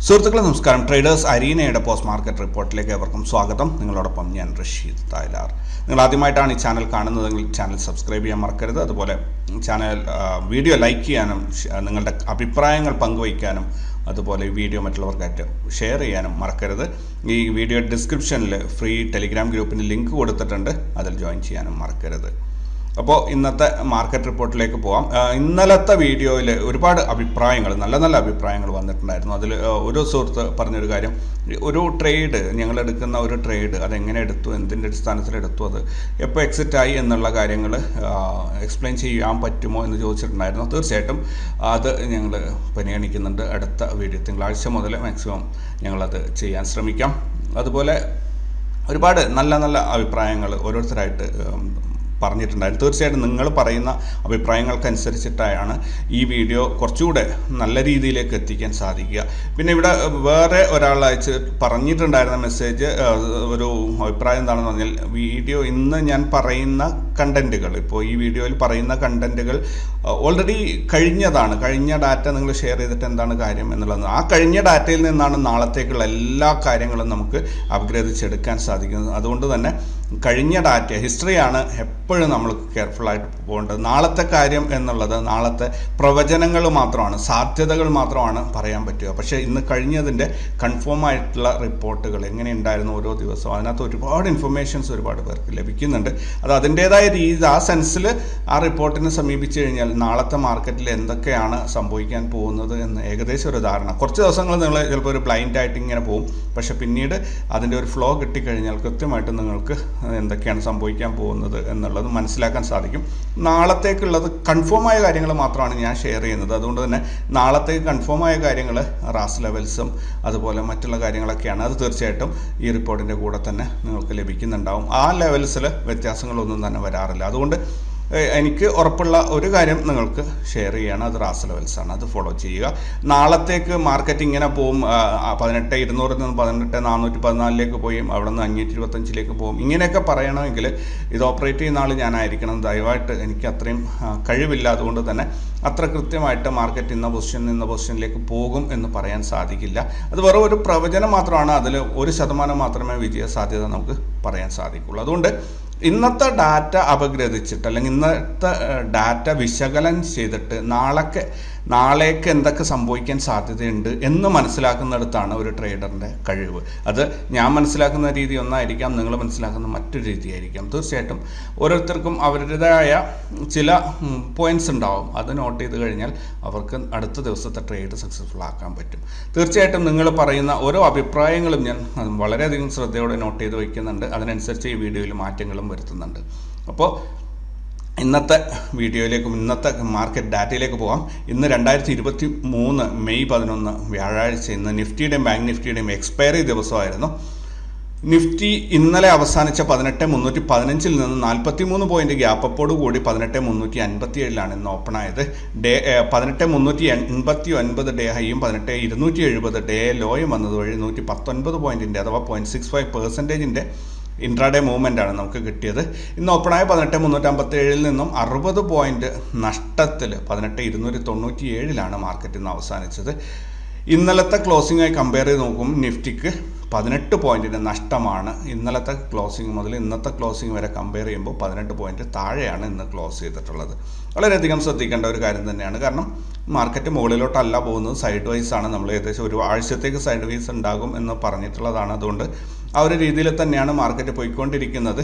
സുഹൃത്തുക്കളെ നമസ്കാരം. Traders അരീനയുടെ post market റിപ്പോർട്ടിലേക്ക് ഏവർക്കും സ്വാഗതം. നിങ്ങളോടൊപ്പം ഞാൻ റഷീദ് തായ്ലാർ. നിങ്ങൾ ആദ്യമായിട്ടാണ് ഈ ചാനൽ കാണുന്നതെങ്കിൽ ചാനൽ സബ്സ്ക്രൈബ് ചെയ്യാൻ മറക്കരുത്. അതുപോലെ ചാനൽ വീഡിയോ ലൈക്ക് ചെയ്യാനും നിങ്ങളുടെ അഭിപ്രായങ്ങൾ പങ്കുവയ്ക്കാനും അതുപോലെ ഈ വീഡിയോ മറ്റുള്ളവർക്കായിട്ട് ഷെയർ ചെയ്യാനും മറക്കരുത്. ഈ വീഡിയോ ഡിസ്ക്രിപ്ഷനിൽ ഫ്രീ ടെലിഗ്രാം ഗ്രൂപ്പിന് ലിങ്ക് കൊടുത്തിട്ടുണ്ട്, അതിൽ ജോയിൻ ചെയ്യാനും മറക്കരുത്. അപ്പോൾ ഇന്നത്തെ മാർക്കറ്റ് റിപ്പോർട്ടിലേക്ക് പോകാം. ഇന്നലത്തെ വീഡിയോയിൽ ഒരുപാട് അഭിപ്രായങ്ങൾ, നല്ല അഭിപ്രായങ്ങൾ വന്നിട്ടുണ്ടായിരുന്നു. അതിൽ ഒരു സുഹൃത്ത് പറഞ്ഞൊരു കാര്യം, ഒരു ട്രേഡ്, ഞങ്ങൾ എടുക്കുന്ന ഒരു ട്രേഡ് അതെങ്ങനെ എടുത്തു, എന്തിൻ്റെ അടിസ്ഥാനത്തിൽ എടുത്തു, അത് എപ്പോൾ എക്സിറ്റ് ആയി എന്നുള്ള കാര്യങ്ങൾ എക്സ്പ്ലെയിൻ ചെയ്യാൻ പറ്റുമോ എന്ന് ചോദിച്ചിട്ടുണ്ടായിരുന്നു. തീർച്ചയായിട്ടും അത് ഞങ്ങൾ പരിഗണിക്കുന്നുണ്ട്. അടുത്ത വീഡിയോ തിങ്കളാഴ്ച മുതൽ മാക്സിമം ഞങ്ങളത് ചെയ്യാൻ ശ്രമിക്കാം. അതുപോലെ ഒരുപാട് നല്ല അഭിപ്രായങ്ങൾ ഓരോരുത്തരായിട്ട് പറഞ്ഞിട്ടുണ്ടായിരുന്നു. തീർച്ചയായിട്ടും നിങ്ങൾ പറയുന്ന അഭിപ്രായങ്ങൾക്കനുസരിച്ചിട്ടാണ് ഈ വീഡിയോ കുറച്ചുകൂടെ നല്ല രീതിയിലേക്ക് എത്തിക്കാൻ സാധിക്കുക. പിന്നെ ഇവിടെ വേറെ ഒരാൾ പറഞ്ഞിട്ടുണ്ടായിരുന്ന മെസ്സേജ്, ഒരു അഭിപ്രായം എന്താണെന്ന് പറഞ്ഞാൽ, വീഡിയോ ഇന്ന് ഞാൻ പറയുന്ന കണ്ടന്റുകൾ, ഇപ്പോൾ ഈ വീഡിയോയിൽ പറയുന്ന കണ്ടന്റുകൾ ഓൾറെഡി കഴിഞ്ഞ ഡാറ്റ നിങ്ങൾ ഷെയർ ചെയ്തിട്ട് എന്താണ് കാര്യം എന്നുള്ളത്. ആ കഴിഞ്ഞ ഡാറ്റയിൽ നിന്നാണ് നാളത്തേക്കുള്ള എല്ലാ കാര്യങ്ങളും നമുക്ക് അപ്ഗ്രേഡിച്ചെടുക്കാൻ സാധിക്കുന്നത്. അതുകൊണ്ട് തന്നെ കഴിഞ്ഞ ഡാറ്റ ഹിസ്റ്ററിയാണ് എപ്പോഴും നമ്മൾ കെയർഫുള്ളായിട്ട് പോകേണ്ടത്. നാളത്തെ കാര്യം എന്നുള്ളത് നാളത്തെ പ്രവചനങ്ങൾ മാത്രമാണ്, സാധ്യതകൾ മാത്രമാണ് പറയാൻ പറ്റുക. പക്ഷേ ഇന്ന് കഴിഞ്ഞതിൻ്റെ കൺഫേം ആയിട്ടുള്ള റിപ്പോർട്ടുകൾ എങ്ങനെ ഉണ്ടായിരുന്നു ഓരോ ദിവസവും, അതിനകത്ത് ഒരുപാട് ഇൻഫർമേഷൻസ് ഒരുപാട് പേർക്ക് ലഭിക്കുന്നുണ്ട്. അത് അതിൻ്റേതായ രീതി, ആ സെൻസിൽ ആ റിപ്പോർട്ടിനെ സമീപിച്ചു കഴിഞ്ഞാൽ നാളത്തെ മാർക്കറ്റിൽ എന്തൊക്കെയാണ് സംഭവിക്കാൻ പോകുന്നത് എന്ന് ഏകദേശം ഒരു ധാരണ. കുറച്ച് ദിവസങ്ങൾ നിങ്ങൾ ചിലപ്പോൾ ഒരു ബ്ലൈൻഡ് ആയിട്ട് ഇങ്ങനെ പോകും, പക്ഷെ പിന്നീട് അതിൻ്റെ ഒരു ഫ്ലോ കിട്ടിക്കഴിഞ്ഞാൽ കൃത്യമായിട്ട് നിങ്ങൾക്ക് എന്തൊക്കെയാണ് സംഭവിക്കാൻ പോകുന്നത് എന്നുള്ളത് മനസ്സിലാക്കാൻ സാധിക്കും. നാളത്തേക്കുള്ളത് കൺഫേമായ കാര്യങ്ങൾ മാത്രമാണ് ഞാൻ ഷെയർ ചെയ്യുന്നത്. അതുകൊണ്ട് തന്നെ നാളത്തേക്ക് കൺഫേമായ കാര്യങ്ങൾ റാസ് ലെവൽസും അതുപോലെ മറ്റുള്ള കാര്യങ്ങളൊക്കെയാണ്. അത് തീർച്ചയായിട്ടും ഈ റിപ്പോർട്ടിൻ്റെ കൂടെ തന്നെ നിങ്ങൾക്ക് ലഭിക്കുന്നുണ്ടാവും. ആ ലെവൽസിൽ വ്യത്യാസങ്ങളൊന്നും തന്നെ വരാറില്ല. അതുകൊണ്ട് എനിക്ക് ഉറപ്പുള്ള ഒരു കാര്യം നിങ്ങൾക്ക് ഷെയർ ചെയ്യാണ്, അത് റാസ് ലെവൽസാണ്. അത് ഫോളോ ചെയ്യുക. നാളത്തേക്ക് മാർക്കറ്റ് ഇങ്ങനെ പോവും, 18,200 നിന്ന് 18,414 പോയി, അവിടെ നിന്ന് 525 പോകും, ഇങ്ങനെയൊക്കെ പറയണമെങ്കിൽ ഇത് ഓപ്പറേറ്റ് ചെയ്യുന്ന ആൾ ഞാനായിരിക്കണം. ദയവായിട്ട് എനിക്ക് അത്രയും കഴിവില്ല. അതുകൊണ്ട് തന്നെ അത്ര കൃത്യമായിട്ട് മാർക്കറ്റ് ഇന്ന പൊസിഷനിലേക്ക് പോകും എന്ന് പറയാൻ സാധിക്കില്ല. അത് വെറും ഒരു പ്രവചനം മാത്രമാണ്. അതിൽ 1% മാത്രമേ വിജയ സാധ്യത നമുക്ക് പറയാൻ സാധിക്കുള്ളൂ. അതുകൊണ്ട് ഇന്നത്തെ ഡാറ്റ അപഗ്രഥിച്ചിട്ട് അല്ലെങ്കിൽ ഇന്നത്തെ ഡാറ്റ വിശകലനം ചെയ്തിട്ട് നാളേക്ക് എന്തൊക്കെ സംഭവിക്കാൻ സാധ്യതയുണ്ട് എന്ന് മനസ്സിലാക്കുന്നിടത്താണ് ഒരു ട്രേഡറിൻ്റെ കഴിവ്. അത് ഞാൻ മനസ്സിലാക്കുന്ന രീതി ഒന്നായിരിക്കാം, നിങ്ങൾ മനസ്സിലാക്കുന്ന മറ്റൊരു രീതിയായിരിക്കാം. തീർച്ചയായിട്ടും ഓരോരുത്തർക്കും അവരുടേതായ ചില പോയിന്റ്സ് ഉണ്ടാവും. അത് നോട്ട് ചെയ്ത് കഴിഞ്ഞാൽ അവർക്ക് അടുത്ത ദിവസത്തെ ട്രേഡ് സക്സസ്ഫുൾ ആക്കാൻ പറ്റും. തീർച്ചയായിട്ടും നിങ്ങൾ പറയുന്ന ഓരോ അഭിപ്രായങ്ങളും ഞാൻ വളരെയധികം ശ്രദ്ധയോടെ നോട്ട് ചെയ്ത് വയ്ക്കുന്നുണ്ട്. അതിനനുസരിച്ച് ഈ വീഡിയോയിൽ മാറ്റങ്ങളും വരുത്തുന്നുണ്ട്. അപ്പോൾ ഇന്നത്തെ വീഡിയോയിലേക്കും ഇന്നത്തെ മാർക്കറ്റ് ഡാറ്റയിലേക്ക് പോകാം. ഇന്ന് 2023 മെയ് 11 വ്യാഴാഴ്ച. ഇന്ന് നിഫ്റ്റിയുടെയും ബാങ്ക് നിഫ്റ്റിയുടെയും എക്സ്പയറി ദിവസമായിരുന്നു. നിഫ്റ്റി ഇന്നലെ അവസാനിച്ച 18,315 നിന്ന് 43 പോയിന്റ് ഗ്യാപ്പോട് കൂടി 18,357 ഇന്ന് ഓപ്പൺ ആയത്. 18,389 ഡേ ഹൈയും 18,270 ഡേ ലോയും വന്നത് വഴി 119 പോയിന്റിൻ്റെ അഥവാ 0.65% ഇൻട്രാഡേ മൂവ്മെൻ്റ് ആണ് നമുക്ക് കിട്ടിയത്. ഇന്ന് ഓപ്പണായ 18,357 നിന്നും 60 പോയിന്റ് നഷ്ടത്തിൽ 18,297 മാർക്കറ്റ് ഇന്ന് അവസാനിച്ചത്. ഇന്നലത്തെ ക്ലോസിംഗായി കമ്പയർ ചെയ്ത് നോക്കും, നിഫ്റ്റിക്ക് 18 പോയിന്റിൻ്റെ നഷ്ടമാണ്. ഇന്നലത്തെ ക്ലോസിംഗ് മുതൽ ഇന്നത്തെ ക്ലോസിംഗ് വരെ കമ്പയർ ചെയ്യുമ്പോൾ 18 പോയിന്റ് താഴെയാണ് ഇന്ന് ക്ലോസ് ചെയ്തിട്ടുള്ളത്. വളരെയധികം ശ്രദ്ധിക്കേണ്ട ഒരു കാര്യം തന്നെയാണ്. കാരണം മാർക്കറ്റ് മുകളിലോട്ടല്ല പോകുന്നത്, സൈഡ് വൈസ് ആണ്. നമ്മൾ ഏകദേശം ഒരു ആഴ്ചത്തേക്ക് സൈഡ് വൈസ് ഉണ്ടാകും എന്ന് പറഞ്ഞിട്ടുള്ളതാണ്. അതുകൊണ്ട് ആ ഒരു രീതിയിൽ തന്നെയാണ് മാർക്കറ്റ് പോയിക്കൊണ്ടിരിക്കുന്നത്.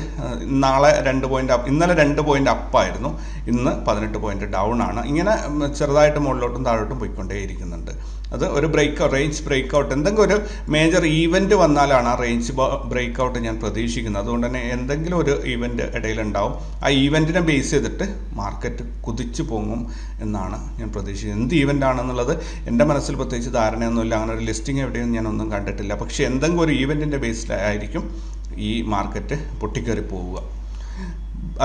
നാളെ 2 പോയിന്റ് അപ്പ്, ഇന്നലെ 2 പോയിന്റ് അപ്പായിരുന്നു, ഇന്ന് 18 പോയിന്റ് ഡൗൺ ആണ്. ഇങ്ങനെ ചെറുതായിട്ട് മുകളിലോട്ടും താഴോട്ടും പോയിക്കൊണ്ടേയിരിക്കുന്നുണ്ട്. അത് ഒരു റേഞ്ച് ബ്രേക്ക്ഔട്ട്, എന്തെങ്കിലും ഒരു മേജർ ഈവൻറ്റ് വന്നാലാണ് ആ റേഞ്ച് ബ്രേക്ക്ഔട്ട് ഞാൻ പ്രതീക്ഷിക്കുന്നത്. അതുകൊണ്ട് തന്നെ എന്തെങ്കിലും ഒരു ഈവൻറ്റ് ഇടയിലുണ്ടാവും. ആ ഈവൻറ്റിനെ ബേസ് ചെയ്തിട്ട് മാർക്കറ്റ് കുതിച്ചു പൊങ്ങും എന്നാണ് ഞാൻ പ്രതീക്ഷിക്കുന്നത്. എന്ത് ഈവൻ്റ് ആണെന്നുള്ളത് എൻ്റെ മനസ്സിൽ പ്രത്യേകിച്ച് ധാരണയൊന്നുമില്ല. അങ്ങനെ ഒരു ലിസ്റ്റിംഗ് എവിടെയും ഞാനൊന്നും കണ്ടിട്ടില്ല. പക്ഷേ എന്തെങ്കിലും ഒരു ഈവൻറ്റിൻ്റെ ബേസിലായിരിക്കും ഈ മാർക്കറ്റ് പൊട്ടിക്കറി പോവുക.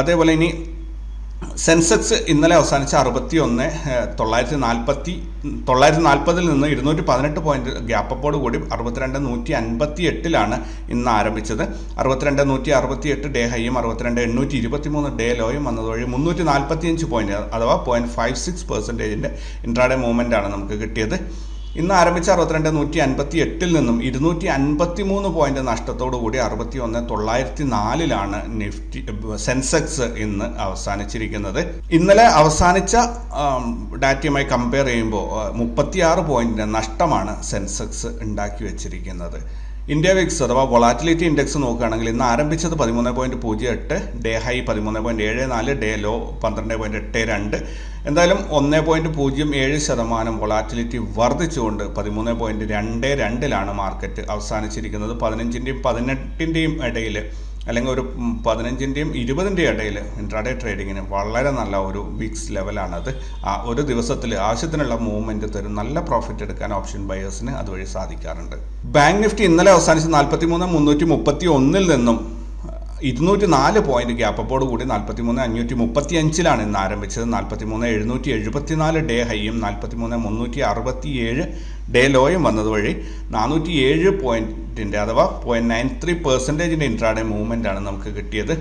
അതേപോലെ ഇനി സെൻസെക്സ് ഇന്നലെ അവസാനിച്ച 61,940 നിന്ന് 218 പോയിന്റ് ഗ്യാപ്പോട് കൂടി 62,158 ഇന്ന് ആരംഭിച്ചത്. 62,168 ഡേ ഹൈയും 62,823 ഡേ ലോയും വന്നതുവഴി 345 പോയിന്റ് അഥവാ 0.56% ഇൻട്രാഡേ മൂവ്മെൻ്റ് ആണ് നമുക്ക് കിട്ടിയത്. ഇന്ന് ആരംഭിച്ച 62,158 നിന്നും 253 പോയിന്റ് നഷ്ടത്തോടുകൂടി 61,904 നിഫ്റ്റി സെൻസെക്സ് ഇന്ന് അവസാനിച്ചിരിക്കുന്നത്. ഇന്നലെ അവസാനിച്ച ഡാറ്റയുമായി കമ്പയർ ചെയ്യുമ്പോൾ 36 പോയിന്റ് നഷ്ടമാണ് സെൻസെക്സ് ഉണ്ടാക്കി വെച്ചിരിക്കുന്നത്. ഇന്ത്യ വിക്സ് അഥവാ വൊളാറ്റിലിറ്റി ഇൻഡെക്സ് നോക്കുകയാണെങ്കിൽ ഇന്ന് ആരംഭിച്ചത് 13.08, ഡേ ഹൈ 13.74, ഡേ ലോ 12.82. എന്തായാലും 1.07% വൊളാറ്റിലിറ്റി വർദ്ധിച്ചുകൊണ്ട് 13.22 മാർക്കറ്റ് അവസാനിച്ചിരിക്കുന്നത്. 15-ന്റെയും 18-ന്റെയും ഇടയിൽ, അല്ലെങ്കിൽ ഒരു 15-ന്റെയും 20-ന്റെയും ഇടയിൽ ഇൻട്രാഡേ ട്രേഡിങ്ങിന് വളരെ നല്ല ഒരു വിക്സ് ലെവലാണത്. ഒരു ദിവസത്തിൽ ആവശ്യത്തിനുള്ള മൂവ്മെന്റ് തരും. നല്ല പ്രോഫിറ്റ് എടുക്കാൻ ഓപ്ഷൻ ബയേഴ്സിന് അതുവഴി സാധിക്കാറുണ്ട്. ബാങ്ക് നിഫ്റ്റി ഇന്നലെ അവസാനിച്ച് 43,331 നിന്നും 204 പോയിന്റ് ഗ്യാപ്പോട് കൂടി 43,535 ഇന്ന് ആരംഭിച്ചത്. 43,774 ഡേ ഹൈയും 43,367 ഡേ ലോയും വന്നതുവഴി 407 പോയിന്റിന്റെ അഥവാ 0.93% ഇൻട്രാഡേ മൂവ്മെന്റ് ആണ് നമുക്ക് കിട്ടിയത്.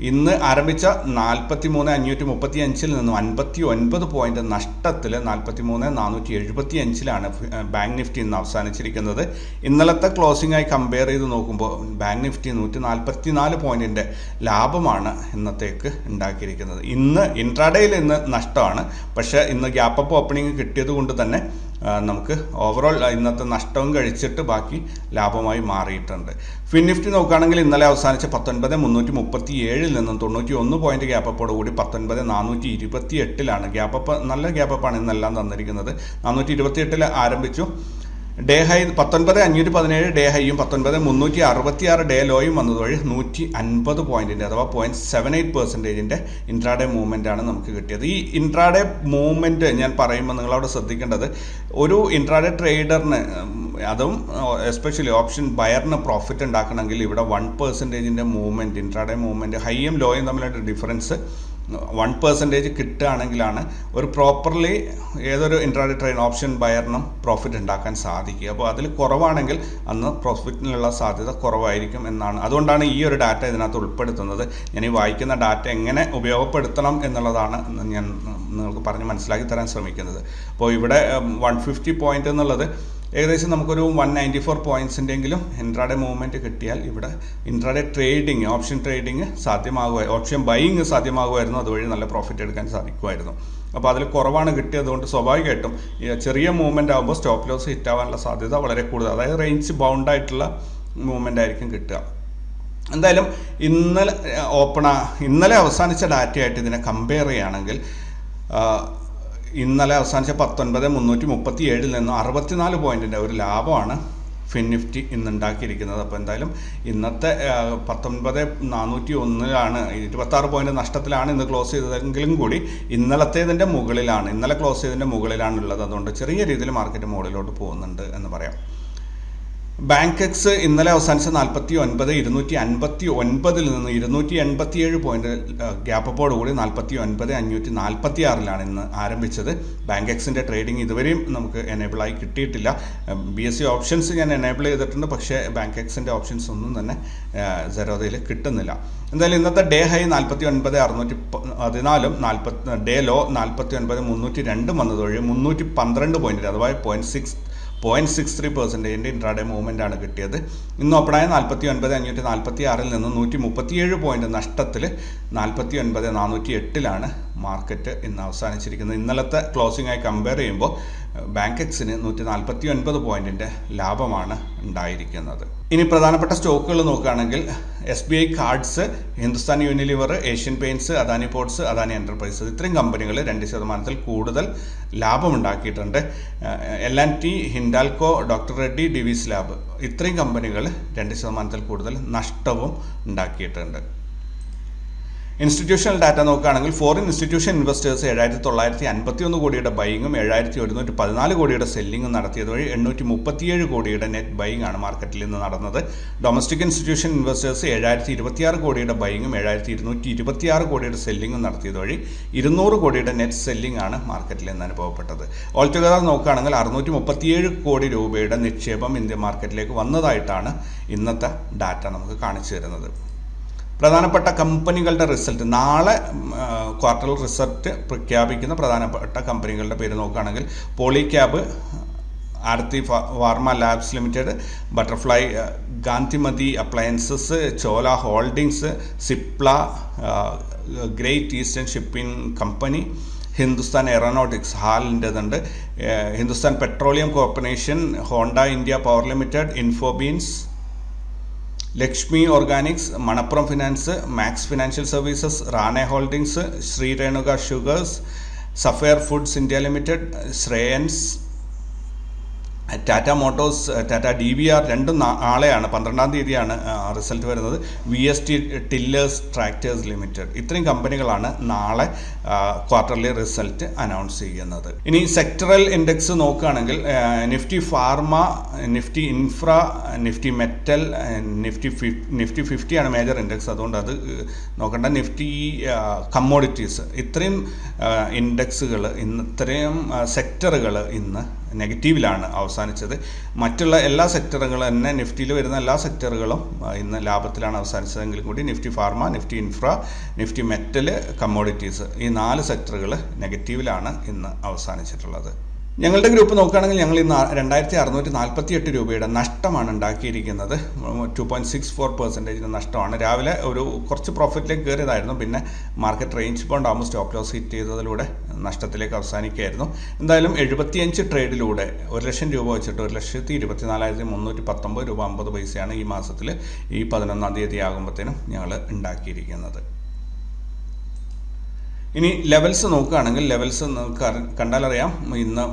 ഇന്ന് ആരംഭിച്ച 43,535 നിന്നും 59 പോയിന്റ് നഷ്ടത്തിൽ 43,475 ബാങ്ക് നിഫ്റ്റി ഇന്ന് അവസാനിച്ചിരിക്കുന്നത്. ഇന്നലത്തെ ക്ലോസിംഗായി കമ്പയർ ചെയ്ത് നോക്കുമ്പോൾ ബാങ്ക് നിഫ്റ്റി 144 പോയിന്റിന്റെ ലാഭമാണ് ഇന്നത്തേക്ക് ഉണ്ടാക്കിയിരിക്കുന്നത്. ഇന്ന് ഇൻട്രാഡേയിൽ ഇന്ന് നഷ്ടമാണ്, പക്ഷേ ഇന്ന് ഗ്യാപ്പ് അപ്പ് ഓപ്പണിംഗ് കിട്ടിയത് കൊണ്ട് തന്നെ നമുക്ക് ഓവറോൾ ഇന്നത്തെ നഷ്ടവും കഴിച്ചിട്ട് ബാക്കി ലാഭമായി മാറിയിട്ടുണ്ട്. ഫിൻ നിഫ്റ്റി നോക്കുകയാണെങ്കിൽ ഇന്നലെ അവസാനിച്ച 19,337 നിന്നും 91 പോയിന്റ് ഗ്യാപ്പോട് കൂടി 19,428 ഗ്യാപ്പ്. നല്ല ഗ്യാപ്പാണ് ഇന്നെല്ലാം തന്നിരിക്കുന്നത്. 428 ആരംഭിച്ചു. ഡേ ഹൈ 19,517 ഡേ ഹൈയും 19,366 ഡേ ലോയും വന്നതുവഴി 150 പോയിന്റിന്റെ അഥവാ 0.78% ഇൻട്രാഡേ മൂവ്മെന്റ് ആണ് നമുക്ക് കിട്ടിയത്. ഈ ഇൻട്രാഡേ മൂവ്മെന്റ് ഞാൻ പറയുമ്പോൾ നിങ്ങളവിടെ ശ്രദ്ധിക്കേണ്ടത്, ഒരു ഇൻട്രാഡേ ട്രേഡറിന്, അതും എസ്പെഷ്യലി ഓപ്ഷൻ ബയറിന് പ്രോഫിറ്റ് ഉണ്ടാക്കണമെങ്കിൽ ഇവിടെ 1% മൂവ്മെന്റ്, ഇൻട്രാഡേ മൂവ്മെന്റ് ഹൈയും ലോയും തമ്മിലുള്ള ഡിഫറൻസ് 1% കിട്ടുകയാണെങ്കിലാണ് ഒരു പ്രോപ്പർലി ഏതൊരു ഇൻട്രാഡേ ട്രേഡ് ഓപ്ഷൻ ബയറിനും പ്രോഫിറ്റ് ഉണ്ടാക്കാൻ സാധിക്കുക. അപ്പോൾ അതിൽ കുറവാണെങ്കിൽ അന്ന് പ്രോഫിറ്റിനുള്ള സാധ്യത കുറവായിരിക്കും എന്നാണ്. അതുകൊണ്ടാണ് ഈ ഒരു ഡാറ്റ ഇതിനകത്ത് ഉൾപ്പെടുത്തുന്നത്. ഞാൻ ഈ വായിക്കുന്ന ഡാറ്റ എങ്ങനെ ഉപയോഗപ്പെടുത്തണം എന്നുള്ളതാണ് ഞാൻ നിങ്ങൾക്ക് പറഞ്ഞ് മനസ്സിലാക്കി തരാൻ ശ്രമിക്കുന്നത്. അപ്പോൾ ഇവിടെ 150 പോയിന്റ് എന്നുള്ളത് ഏകദേശം നമുക്കൊരു 194 പോയിന്റ്സിൻ്റെങ്കിലും ഇൻട്രാഡേ മൂവ്മെൻറ്റ് കിട്ടിയാൽ ഇവിടെ ഇൻട്രാഡേ ട്രേഡിങ്, ഓപ്ഷൻ ട്രേഡിങ് സാധ്യമാകുമായിരുന്നു, ഓപ്ഷൻ ബൈയിങ് സാധ്യമാകുമായിരുന്നു. അതുവഴി നല്ല പ്രോഫിറ്റ് എടുക്കാൻ സാധിക്കുമായിരുന്നു. അപ്പോൾ അതിൽ കുറവാണ് കിട്ടിയത്. അതുകൊണ്ട് സ്വാഭാവികമായിട്ടും ചെറിയ മൂവ്മെൻ്റ് ആകുമ്പോൾ സ്റ്റോപ്പ് ലോസ് ഹിറ്റ് ആവാനുള്ള സാധ്യത വളരെ കൂടുതൽ, അതായത് റേഞ്ച് ബൗണ്ട് ആയിട്ടുള്ള മൂവ്മെൻ്റ് ആയിരിക്കും കിട്ടുക. എന്തായാലും ഇന്നലെ അവസാനിച്ച ഡാറ്റയായിട്ട് ഇതിനെ കമ്പയർ ചെയ്യുകയാണെങ്കിൽ ഇന്നലെ അവസാനിച്ച 19,337 നിന്നും 64 പോയിന്റിൻ്റെ ഒരു ലാഭമാണ് ഫിൻ നിഫ്റ്റി ഇന്ന് ഉണ്ടാക്കിയിരിക്കുന്നത്. അപ്പോൾ എന്തായാലും ഇന്നത്തെ 19,401 26 പോയിന്റ് നഷ്ടത്തിലാണ് ഇന്ന് ക്ലോസ് ചെയ്തതെങ്കിലും കൂടി ഇന്നലെ ക്ലോസ് ചെയ്തതിൻ്റെ മുകളിലാണുള്ളത്. അതുകൊണ്ട് ചെറിയ രീതിയിൽ മാർക്കറ്റ് മുകളിലോട്ട് പോകുന്നുണ്ട് എന്ന് പറയാം. ബാങ്ക് എക്സ് ഇന്നലെ അവസാനിച്ച 49,259 നിന്ന് 287 പോയിന്റ് ഗ്യാപ്പോട് കൂടി 49,546 ഇന്ന് ആരംഭിച്ചത്. ബാങ്ക് എക്സിൻ്റെ ട്രേഡിംഗ് ഇതുവരെയും നമുക്ക് എനേബിളായി കിട്ടിയിട്ടില്ല. BSE ഓപ്ഷൻസ് ഞാൻ എനേബിൾ ചെയ്തിട്ടുണ്ട്, പക്ഷേ ബാങ്ക് എക്സിൻ്റെ ഓപ്ഷൻസ് ഒന്നും തന്നെ സരോദയിൽ കിട്ടുന്നില്ല. എന്തായാലും ഇന്നത്തെ ഡേ ഹൈ 49,614 ഡേ ലോ 49,302 വന്നതുവഴി 312 പോയിന്റ് അഥവാ 0.63% ഇൻട്രാഡേ മൂവ്മെൻ്റ് ആണ് കിട്ടിയത്. ഇന്ന് ഓപ്പണായ 49,546 നിന്ന് 137 പോയിന്റ് നഷ്ടത്തിൽ 49,408 മാർക്കറ്റ് ഇന്ന് അവസാനിച്ചിരിക്കുന്നത്. ഇന്നലത്തെ ക്ലോസിംഗായി കമ്പയർ ചെയ്യുമ്പോൾ ബാങ്ക് എക്സിന് 149 പോയിന്റിൻ്റെ ലാഭമാണ് ഉണ്ടായിരിക്കുന്നത്. ഇനി പ്രധാനപ്പെട്ട സ്റ്റോക്കുകൾ നോക്കുകയാണെങ്കിൽ SBI cards, Hindustan Unilever, Asian paints, Adani ports, Adani enterprises ഇത്രയും കമ്പനികൾ 2% കൂടുതൽ ലാഭമുണ്ടാക്കിയിട്ടുണ്ട്. L&T, Hindalco, doctor Reddy, Divi's lab ഇത്രയും കമ്പനികൾ 2% കൂടുതൽ നഷ്ടവും ഉണ്ടാക്കിയിട്ടുണ്ട്. ഇൻസ്റ്റിറ്റ്യൂഷണൽ ഡാറ്റ നോക്കുകയാണെങ്കിൽ ഫോറിൻ ഇൻസ്റ്റിറ്റ്യൂഷൻ ഇൻവെസ്റ്റേഴ്സ് 7,951 കോടിയുടെ ബൈയിങ്ങും 7,114 കോടിയുടെ സെല്ലിങ്ങും നടത്തിയത് വഴി 837 കോടിയുടെ നെറ്റ് ബൈയിങ് ആണ് മാർക്കറ്റിൽ നിന്ന് നടന്നത്. ഡൊമസ്റ്റിക് ഇൻസ്റ്റിറ്റ്യൂഷൻ ഇൻവെസ്റ്റേഴ്സ് 7,026 കോടിയുടെ ബൈയിങ്ങും 7,226 കോടിയുടെ സെല്ലിങ്ങും നടത്തിയത് വഴി 200 കോടിയുടെ നെറ്റ് സെല്ലിംഗ് ആണ് മാർക്കറ്റിൽ നിന്ന് അനുഭവപ്പെട്ടത്. ഓൾ ടുഗദർ നോക്കുകയാണെങ്കിൽ 637 കോടി രൂപയുടെ നിക്ഷേപം ഇന്ത്യൻ മാർക്കറ്റിലേക്ക് വന്നതായിട്ടാണ് ഇന്നത്തെ ഡാറ്റ നമുക്ക് കാണിച്ചു തരുന്നത്. പ്രധാനപ്പെട്ട കമ്പനികളുടെ റിസൾട്ട് നാളെ ക്വാർട്ടർ റിസൾട്ട് പ്രഖ്യാപിക്കുന്ന പ്രധാനപ്പെട്ട കമ്പനികളുടെ പേര് നോക്കുകയാണെങ്കിൽ Polycab Aarti Pharma Labs Limited, Butterfly Gandhimathi Appliances, Chola Holdings, Cipla, Great Eastern Shipping Company, Hindustan Aeronautics ഹാലിൻ്റെതുണ്ട്, Hindustan Petroleum Corporation, Honda India Power Limited, InfoBeans, Laxmi Organics, Manappuram Finance, Max Financial Services, Rane Holdings, Shree Renuka Sugars, Sapphire Foods India Limited, Shreyans, Tata Motors, Tata DVR രണ്ടും നാളെയാണ് 12-ാം തീയതിയാണ് result വരുന്നത്, VST tillers tractors limited. ഇത്രയും കമ്പനികളാണ് നാളെ quarterly result announce ചെയ്യുന്നത്. ഇനി സെക്ടറൽ ഇൻഡെക്സ് നോക്കുകയാണെങ്കിൽ Nifty pharma, Nifty infra, Nifty metal, Nifty 50 ആണ് മേജർ ഇൻഡെക്സ്, അതുകൊണ്ട് അത് നോക്കണ്ട. നിഫ്റ്റി കമ്മോഡിറ്റീസ്, ഇത്രയും ഇൻഡെക്സുകൾ ഇത്രയും സെക്ടറുകൾ ഇന്ന് നെഗറ്റീവിലാണ് അവസാനിച്ചത്. മറ്റുള്ള എല്ലാ സെക്ടറുകളും തന്നെ നിഫ്റ്റിയിൽ വരുന്ന എല്ലാ സെക്ടറുകളും ഇന്ന് ലാഭത്തിലാണ് അവസാനിച്ചതെങ്കിലും കൂടി Nifty pharma, Nifty infra, Nifty metal, commodities ഈ 4 സെക്ടറുകൾ നെഗറ്റീവിലാണ് ഇന്ന് അവസാനിച്ചിട്ടുള്ളത്. ഞങ്ങളുടെ ഗ്രൂപ്പ് നോക്കുകയാണെങ്കിൽ ഞങ്ങൾ ഇന്ന് 2648 രൂപയുടെ നഷ്ടമാണ് ഉണ്ടാക്കിയിരിക്കുന്നത്. 2.64% നഷ്ടമാണ്. രാവിലെ കുറച്ച് പ്രോഫിറ്റിലേക്ക് കയറിയതായിരുന്നു, പിന്നെ മാർക്കറ്റ് റേഞ്ച് ബൗണ്ട് ആകുമ്പോൾ സ്റ്റോപ്പ് ലോസ് ഹിറ്റ് ചെയ്തതിലൂടെ നഷ്ടത്തിലേക്ക് അവസാനിക്കുകയായിരുന്നു. എന്തായാലും 75 ട്രേഡിലൂടെ 1 ലക്ഷം രൂപ വെച്ചിട്ട് 1,24,319 രൂപ 50 പൈസയാണ് ഈ മാസത്തിൽ ഈ 11-ാം തീയതി ആകുമ്പോഴത്തേനും ഞങ്ങൾ ഉണ്ടാക്കിയിരിക്കുന്നത്. ഇനി ലെവൽസ് നോക്കുകയാണെങ്കിൽ ലെവൽസ് കണ്ടാലറിയാം. ഇന്ന്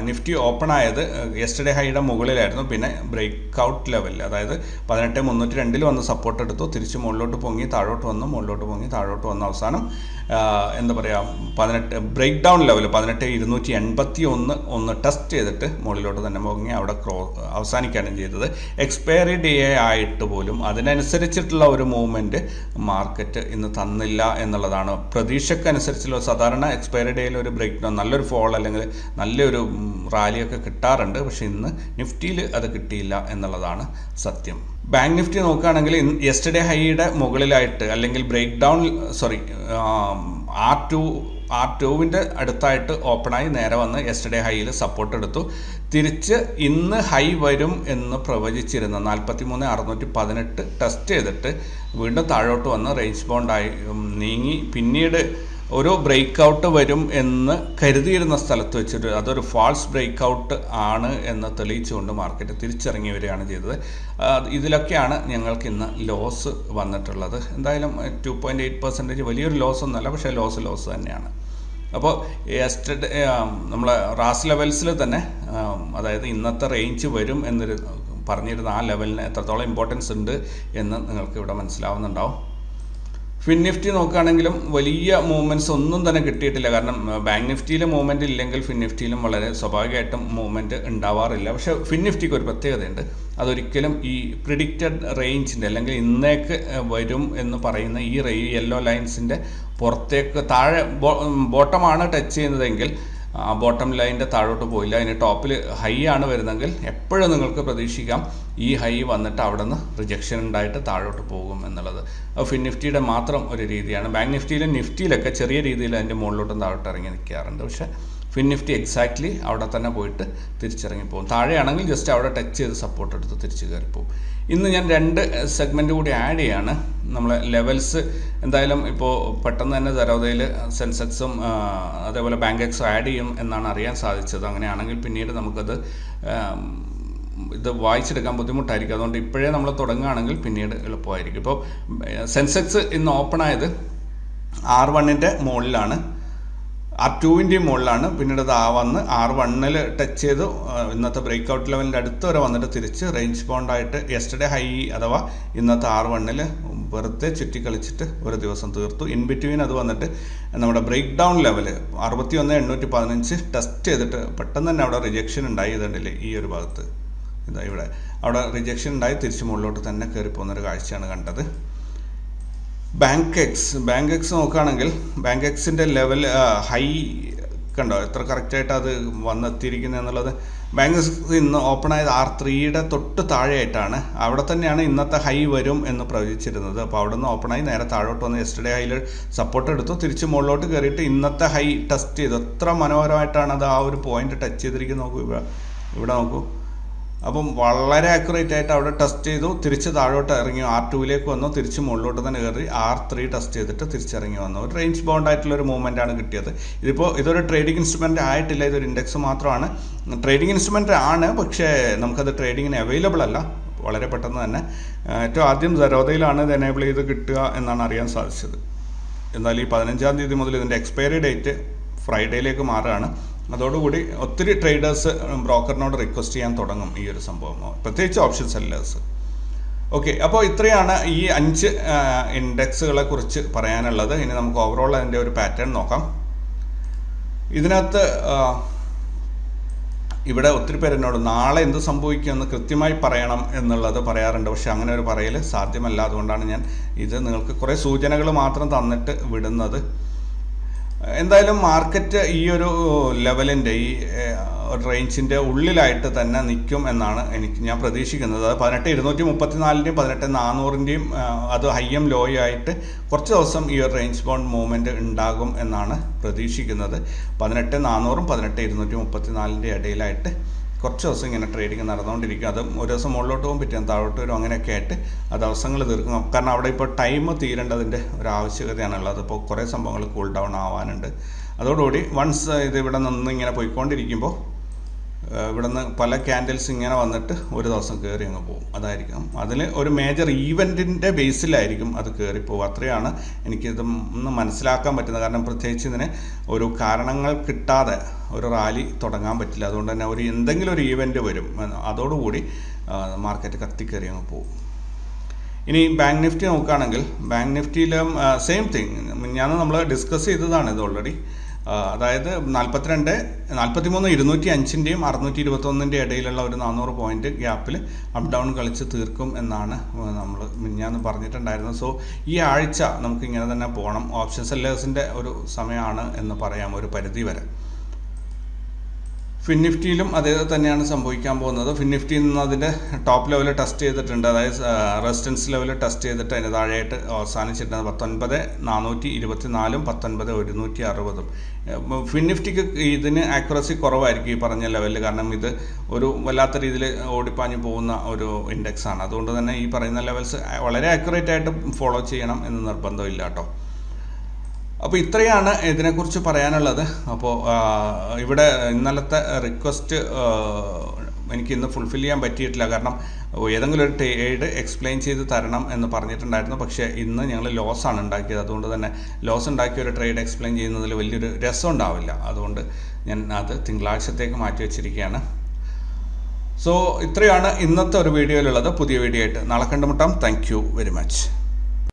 നിഫ്റ്റി ഓപ്പൺ ആയത് യെസ്റ്റർഡേ ഹൈയുടെ മുകളിലായിരുന്നു, പിന്നെ ബ്രേക്ക് ഔട്ട് ലെവൽ, അതായത് 18,302 വന്ന് സപ്പോർട്ട് എടുത്തു, തിരിച്ച് മുകളിലോട്ട് പൊങ്ങി താഴോട്ട് വന്നു, മുകളിലോട്ട് പൊങ്ങി താഴോട്ട് വന്നു, അവസാനം എന്താ പറയുക ബ്രേക്ക് ഡൗൺ ലെവൽ 18,281 ടെസ്റ്റ് ചെയ്തിട്ട് മുകളിലോട്ട് തന്നെ പൊങ്ങി അവിടെ അവസാനിക്കുകയാണ് ചെയ്തത്. എക്സ്പയറി ഡേ ആയിട്ട് പോലും അതിനനുസരിച്ചിട്ടുള്ള ഒരു മൂവ്മെൻറ്റ് മാർക്കറ്റ് ഇന്ന് തന്നില്ല എന്നുള്ളതാണ്. പ്രതീക്ഷക്കനുസരിച്ചുള്ള സാധാരണ എക്സ്പയറി ഡേയിൽ ഒരു ബ്രേക്ക് ഡൗൺ, നല്ലൊരു ഫോൾ അല്ലെങ്കിൽ നല്ലൊരു റാലിയൊക്കെ കിട്ടാറുണ്ട്, പക്ഷേ ഇന്ന് നിഫ്റ്റിയിൽ അത് കിട്ടിയില്ല എന്നുള്ളതാണ് സത്യം. ബാങ്ക് നിഫ്റ്റി നോക്കുകയാണെങ്കിൽ യെസ്റ്റർഡേ ഹൈയുടെ മുകളിലായിട്ട് അല്ലെങ്കിൽ ബ്രേക്ക് ഡൗൺ R2-ന്റെ അടുത്തായിട്ട് ഓപ്പണായി നേരെ വന്ന് യെസ്റ്റർഡേ ഹൈയിൽ സപ്പോർട്ട് എടുത്തു. തിരിച്ച് ഇന്ന് ഹൈ വരും എന്ന് പ്രവചിച്ചിരുന്ന 43,618 ടെസ്റ്റ് ചെയ്തിട്ട് വീണ്ടും താഴോട്ട് വന്ന് റേഞ്ച് ബൗണ്ടായി നീങ്ങി. പിന്നീട് ഒരു ബ്രേക്ക് ഔട്ട് വരും എന്ന് കരുതിയിരുന്ന സ്ഥലത്ത് വെച്ചിട്ട് അതൊരു ഫാൾസ് ബ്രേക്ക് ഔട്ട് ആണ് എന്ന് തെളിയിച്ചുകൊണ്ട് മാർക്കറ്റ് തിരിച്ചിറങ്ങി വരികയാണ് ചെയ്തത്. ഇതിലൊക്കെയാണ് ഞങ്ങൾക്ക് ഇന്ന് ലോസ് വന്നിട്ടുള്ളത്. എന്തായാലും 2.8% വലിയൊരു ലോസ് ഒന്നുമല്ല, പക്ഷേ ലോസ് തന്നെയാണ്. അപ്പോൾ യെസ്റ്റർഡേ നമ്മൾ റാസ് ലെവൽസിൽ തന്നെ, അതായത് ഇന്നത്തെ റേഞ്ച് വരും എന്നൊരു പറഞ്ഞിരുന്ന ആ ലെവലിന് എത്രത്തോളം ഇമ്പോർട്ടൻസ് ഉണ്ട് എന്ന് നിങ്ങൾക്ക് ഇവിടെ മനസ്സിലാവുന്നുണ്ടാവും. ഫിൻ നിഫ്റ്റി നോക്കുകയാണെങ്കിലും വലിയ മൂവ്മെൻറ്റ്സ് ഒന്നും തന്നെ കിട്ടിയിട്ടില്ല. കാരണം ബാങ്ക് നിഫ്റ്റിയിൽ മൂവ്മെൻറ്റ് ഇല്ലെങ്കിൽ ഫിൻ നിഫ്റ്റിയിലും വളരെ സ്വാഭാവികമായിട്ടും മൂവ്മെൻറ്റ് ഉണ്ടാവാറില്ല. പക്ഷേ ഫിൻ നിഫ്റ്റിക്ക് ഒരു പ്രത്യേകതയുണ്ട്. അതൊരിക്കലും ഈ പ്രിഡിക്റ്റഡ് റേഞ്ചിൻ്റെ അല്ലെങ്കിൽ ഇന്നേക്ക് വരും എന്ന് പറയുന്ന ഈ യെല്ലോ ലൈൻസിൻ്റെ പുറത്തേക്ക് താഴെ ബോട്ടമാണ് ടച്ച് ചെയ്യുന്നതെങ്കിൽ ആ ബോട്ടം ലൈനിൻ്റെ താഴോട്ട് പോയില്ല. അതിന് ടോപ്പിൽ ഹൈ ആണ് വരുന്നതെങ്കിൽ എപ്പോഴും നിങ്ങൾക്ക് പ്രതീക്ഷിക്കാം ഈ ഹൈ വന്നിട്ട് അവിടെ നിന്ന് റിജക്ഷൻ ഉണ്ടായിട്ട് താഴോട്ട് പോകും എന്നുള്ളത്. ഫിൻ നിഫ്റ്റിയുടെ മാത്രം ഒരു രീതിയാണ്. ബാങ്ക് നിഫ്റ്റിയിലും നിഫ്റ്റിയിലൊക്കെ ചെറിയ രീതിയിൽ അതിൻ്റെ മുകളിലോട്ടും താഴോട്ട് ഇറങ്ങി നിൽക്കാറുണ്ട്. പക്ഷേ ഫിൻ നിഫ്റ്റി എക്സാക്ട്ലി അവിടെ തന്നെ പോയിട്ട് തിരിച്ചിറങ്ങി പോകും. താഴെയാണെങ്കിൽ ജസ്റ്റ് അവിടെ ടച്ച് ചെയ്ത് സപ്പോർട്ട് എടുത്ത് തിരിച്ച് കയറിപ്പോവും. ഇന്ന് ഞാൻ 2 സെഗ്മെൻറ്റ് കൂടി ആഡ് ചെയ്യാണ്. നമ്മളെ ലെവൽസ് എന്തായാലും ഇപ്പോൾ പെട്ടെന്ന് തന്നെ തരോദയിൽ സെൻസെക്സും അതേപോലെ ബാങ്ക് എക്സും ആഡ് ചെയ്യും എന്നാണ് അറിയാൻ സാധിച്ചത്. അങ്ങനെയാണെങ്കിൽ പിന്നീട് നമുക്കത് ഇത് വായിച്ചെടുക്കാൻ ബുദ്ധിമുട്ടായിരിക്കും. അതുകൊണ്ട് ഇപ്പോഴേ നമ്മൾ തുടങ്ങുകയാണെങ്കിൽ പിന്നീട് എളുപ്പമായിരിക്കും. ഇപ്പോൾ സെൻസെക്സ് ഇന്ന് ഓപ്പൺ ആയത് R1-ൻ്റെ മുകളിലാണ്, R2-ൻ്റെ മുകളിലാണ്. പിന്നീട് അത് വന്ന് R1-ൽ ടച്ച് ചെയ്തു. ഇന്നത്തെ ബ്രേക്ക് ഔട്ട് ലെവലിൻ്റെ അടുത്ത് വരെ വന്നിട്ട് തിരിച്ച് റേഞ്ച് ബൗണ്ടായിട്ട് യെസ്റ്റർഡേ ഹൈ അഥവാ ഇന്നത്തെ R1-ൽ വെറുതെ ചുറ്റിക്കളിച്ചിട്ട് ഒരു ദിവസം തീർത്തു. ഇൻ ബിറ്റ്വീൻ അത് വന്നിട്ട് നമ്മുടെ ബ്രേക്ക് ഡൗൺ ലെവൽ 61,815 ടെസ്റ്റ് ചെയ്തിട്ട് പെട്ടെന്ന് തന്നെ അവിടെ റിജക്ഷൻ ഉണ്ടായി. ഇതുണ്ടല്ലേ ഈ ഒരു ഭാഗത്ത്, ഇതാ ഇവിടെ അവിടെ റിജക്ഷൻ ഉണ്ടായി തിരിച്ച് മുകളിലോട്ട് തന്നെ കയറിപ്പോകുന്നൊരു കാഴ്ചയാണ് കണ്ടത്. ബാങ്ക് എക്സ് നോക്കുകയാണെങ്കിൽ ബാങ്ക് എക്സിൻ്റെ ലെവൽ ഹൈ കണ്ടോ എത്ര കറക്റ്റായിട്ട് അത് വന്നെത്തിയിരിക്കുന്നത് എന്നുള്ളത്. ബാങ്ക് എക്സ് ഇന്ന് ഓപ്പൺ ആയത് R3-യുടെ തൊട്ട് താഴെയായിട്ടാണ്. അവിടെ തന്നെയാണ് ഇന്നത്തെ ഹൈ വരും എന്ന് പ്രവചിച്ചിരുന്നത്. അപ്പോൾ അവിടെ നിന്ന് ഓപ്പണായി നേരെ താഴോട്ട് വന്ന് യെസ്റ്റർഡേ ഹൈയിൽ സപ്പോർട്ട് എടുത്തു, തിരിച്ച് മുകളിലോട്ട് കയറിയിട്ട് ഇന്നത്തെ ഹൈ ടെസ്റ്റ് ചെയ്തു. എത്ര മനോഹരമായിട്ടാണ് അത് ആ ഒരു പോയിന്റ് ടച്ച് ചെയ്തിരിക്കുന്നത് നോക്കൂ. ഇവിടെ നോക്കൂ. അപ്പം വളരെ ആക്യുറേറ്റ് ആയിട്ട് അവിടെ ടെസ്റ്റ് ചെയ്തു, തിരിച്ച് താഴോട്ട് ഇറങ്ങി R2ലേക്ക് വന്നു, തിരിച്ച് മുകളിലോട്ട് തന്നെ കയറി R3 ടെസ്റ്റ് ചെയ്തിട്ട് തിരിച്ചിറങ്ങി വന്നു. ഒരു റേഞ്ച് ബൗണ്ട് ആയിട്ടുള്ളൊരു മൂവ്മെൻ്റ് ആണ് കിട്ടിയത്. ഇതൊരു ട്രേഡിംഗ് ഇൻസ്ട്രുമെൻ്റ് ആയിട്ടില്ല, ഇതൊരു ഇൻഡെക്സ് മാത്രമാണ്. ട്രേഡിംഗ് ഇൻസ്ട്രുമെൻ്റ് ആണ്, പക്ഷേ നമുക്കത് ട്രേഡിങ്ങിന് അവൈലബിൾ അല്ല. വളരെ പെട്ടെന്ന് തന്നെ ഏറ്റവും ആദ്യം സരോദയിലാണ് ഇത് എനേബിൾ ചെയ്ത് കിട്ടുക എന്നാണ് അറിയാൻ സാധിച്ചത്. എന്നാൽ ഈ 15-ാം തീയതി മുതൽ ഇതിൻ്റെ എക്സ്പയറി ഡേറ്റ് ഫ്രൈഡേയിലേക്ക് മാറുകയാണ്. അതോടുകൂടി ഒത്തിരി ട്രേഡേഴ്സ് ബ്രോക്കറിനോട് റിക്വസ്റ്റ് ചെയ്യാൻ തുടങ്ങും ഈ ഒരു സംഭവം, പ്രത്യേകിച്ച് ഓപ്ഷൻ സെല്ലേഴ്സ്. ഓക്കെ, അപ്പോൾ ഇത്രയാണ് ഈ 5 ഇൻഡെക്സുകളെ കുറിച്ച് പറയാനുള്ളത്. ഇനി നമുക്ക് ഓവറോൾ അതിൻ്റെ ഒരു പാറ്റേൺ നോക്കാം. ഇതിനകത്ത് ഇവിടെ ഒത്തിരി പേര് എന്നോട് നാളെ എന്ത് സംഭവിക്കുമെന്ന് കൃത്യമായി പറയണം എന്നുള്ളത് പറയാറുണ്ട്. പക്ഷെ അങ്ങനെ ഒരു പറയൽ സാധ്യമല്ല. അതുകൊണ്ടാണ് ഞാൻ ഇത് നിങ്ങൾക്ക് കുറേ സൂചനകൾ മാത്രം തന്നിട്ട് വിടുന്നത്. എന്തായാലും മാർക്കറ്റ് ഈ ഒരു ലെവലിൻ്റെ ഈ റേഞ്ചിൻ്റെ ഉള്ളിലായിട്ട് തന്നെ നിൽക്കും എന്നാണ് ഞാൻ പ്രതീക്ഷിക്കുന്നത്. 18,234-ൻ്റെയും 18,400-ൻ്റെയും അത് ഹൈയും ലോയും ആയിട്ട് കുറച്ച് ദിവസം ഈ ഒരു റേഞ്ച് ബൗണ്ട് മൂവ്മെൻറ്റ് ഉണ്ടാകും എന്നാണ് പ്രതീക്ഷിക്കുന്നത്. 18,400-ഉം 18,234-ൻ്റെയും ഇടയിലായിട്ട് കുറച്ച് ദിവസം ഇങ്ങനെ ട്രേഡിങ് നടന്നുകൊണ്ടിരിക്കും. അത് ഒരു ദിവസം മുകളിലോട്ട് പോകും, പിറ്റേന്ന് താഴോട്ട് വരും, അങ്ങനെയൊക്കെ ആയിട്ട് ആ ദിവസങ്ങൾ തീർക്കും. കാരണം അവിടെ ഇപ്പോൾ ടൈം തീരേണ്ടതിൻ്റെ ഒരു ആവശ്യകതയാണുള്ളത്. അപ്പോൾ കുറേ സംഭവങ്ങൾ കൂൾ ഡൗൺ ആവാനുണ്ട്. അതോടുകൂടി വൺസ് ഇത് ഇവിടെ നിന്ന് ഇങ്ങനെ പോയിക്കൊണ്ടിരിക്കുമ്പോൾ ഇവിടെ നിന്ന് പല ക്യാൻഡിൽസ് ഇങ്ങനെ വന്നിട്ട് ഒരു ദിവസം കയറി അങ്ങ് പോകും. അതായിരിക്കും അതിൽ ഒരു മേജർ ഈവൻറ്റിൻ്റെ ബേസിലായിരിക്കും അത് കയറിപ്പോവുക. അത്രയാണ് എനിക്കിത് ഒന്ന് മനസ്സിലാക്കാൻ പറ്റുന്നത്. കാരണം പ്രത്യേകിച്ച് ഇതിന് ഒരു കാരണങ്ങൾ കിട്ടാതെ ഒരു റാലി തുടങ്ങാൻ പറ്റില്ല. അതുകൊണ്ട് തന്നെ എന്തെങ്കിലും ഒരു ഈവൻറ്റ് വരും, അതോടുകൂടി മാർക്കറ്റ് കത്തിക്കയറി അങ്ങ് പോകും. ഇനി ബാങ്ക് നിഫ്റ്റി നോക്കുകയാണെങ്കിൽ ബാങ്ക് നിഫ്റ്റിയിലും സെയിം തിങ് ഞാൻ നമ്മൾ ഡിസ്കസ് ചെയ്തതാണ് ഇത് ഓൾറെഡി. അതായത് 43,205-ൻ്റെയും 621-ൻ്റെയും ഇടയിലുള്ള ഒരു 400 പോയിന്റ് ഗ്യാപ്പിൽ അപ്പ് ഡൗൺ കളിച്ച് തീർക്കും എന്നാണ് നമ്മൾ മിനിഞ്ഞാന്ന് പറഞ്ഞിട്ടുണ്ടായിരുന്നത്. സോ ഈ ആഴ്ച നമുക്ക് ഇങ്ങനെ തന്നെ പോകണം. ഓപ്ഷൻ സെല്ലേഴ്സിൻ്റെ ഒരു സമയമാണ് എന്ന് പറയാം ഒരു പരിധി വരെ. ഫിൻ നിഫ്റ്റിയിലും അതേ തന്നെയാണ് സംഭവിക്കാൻ പോകുന്നത്. ഫിൻ നിഫ്റ്റിയിൽ നിന്ന് അതിൻ്റെ ടോപ്പ് ലെവൽ ടെസ്റ്റ് ചെയ്തിട്ടുണ്ട്, അതായത് റെസിസ്റ്റൻസ് ലെവൽ ടെസ്റ്റ് ചെയ്തിട്ട് അതിന് താഴെയായിട്ട് അവസാനിച്ചിട്ടുണ്ട് 19,424-ഉം 19,160-ഉം. ഫിൻ നിഫ്റ്റിക്ക് ഇതിന് ആക്യുറസി കുറവായിരിക്കും ഈ പറഞ്ഞ ലെവലിൽ. കാരണം ഇത് ഒരു വല്ലാത്ത രീതിയിൽ ഓടിപ്പാഞ്ഞ് പോകുന്ന ഒരു ഇൻഡെക്സ് ആണ്. അതുകൊണ്ട് തന്നെ ഈ പറയുന്ന ലെവൽസ് വളരെ ആക്യുറേറ്റ് ആയിട്ട് ഫോളോ ചെയ്യണം എന്ന് നിർബന്ധമില്ല കേട്ടോ. അപ്പോൾ ഇത്രയാണ് ഇതിനെക്കുറിച്ച് പറയാനുള്ളത്. അപ്പോൾ ഇവിടെ ഇന്നലത്തെ റിക്വസ്റ്റ് എനിക്ക് ഇന്ന് ഫുൾഫിൽ ചെയ്യാൻ പറ്റിയിട്ടില്ല. കാരണം ഏതെങ്കിലും ഒരു ട്രേഡ് എക്സ്പ്ലെയിൻ ചെയ്ത് തരണം എന്ന് പറഞ്ഞിട്ടുണ്ടായിരുന്നു. പക്ഷേ ഇന്ന് ഞങ്ങൾ ലോസാണ് ഉണ്ടാക്കിയത്. അതുകൊണ്ട് തന്നെ ലോസ് ഉണ്ടാക്കിയ ഒരു ട്രേഡ് എക്സ്പ്ലെയിൻ ചെയ്യുന്നതിൽ വലിയൊരു രസം ഉണ്ടാവില്ല. അതുകൊണ്ട് ഞാൻ അത് തിങ്കളാഴ്ചത്തേക്ക് മാറ്റി വെച്ചിരിക്കുകയാണ്. സോ ഇത്രയാണ് ഇന്നത്തെ ഒരു വീഡിയോയിലുള്ളത്. പുതിയ വീഡിയോ ആയിട്ട് നാളെ കണ്ടുമുട്ടാം. Thank you very much.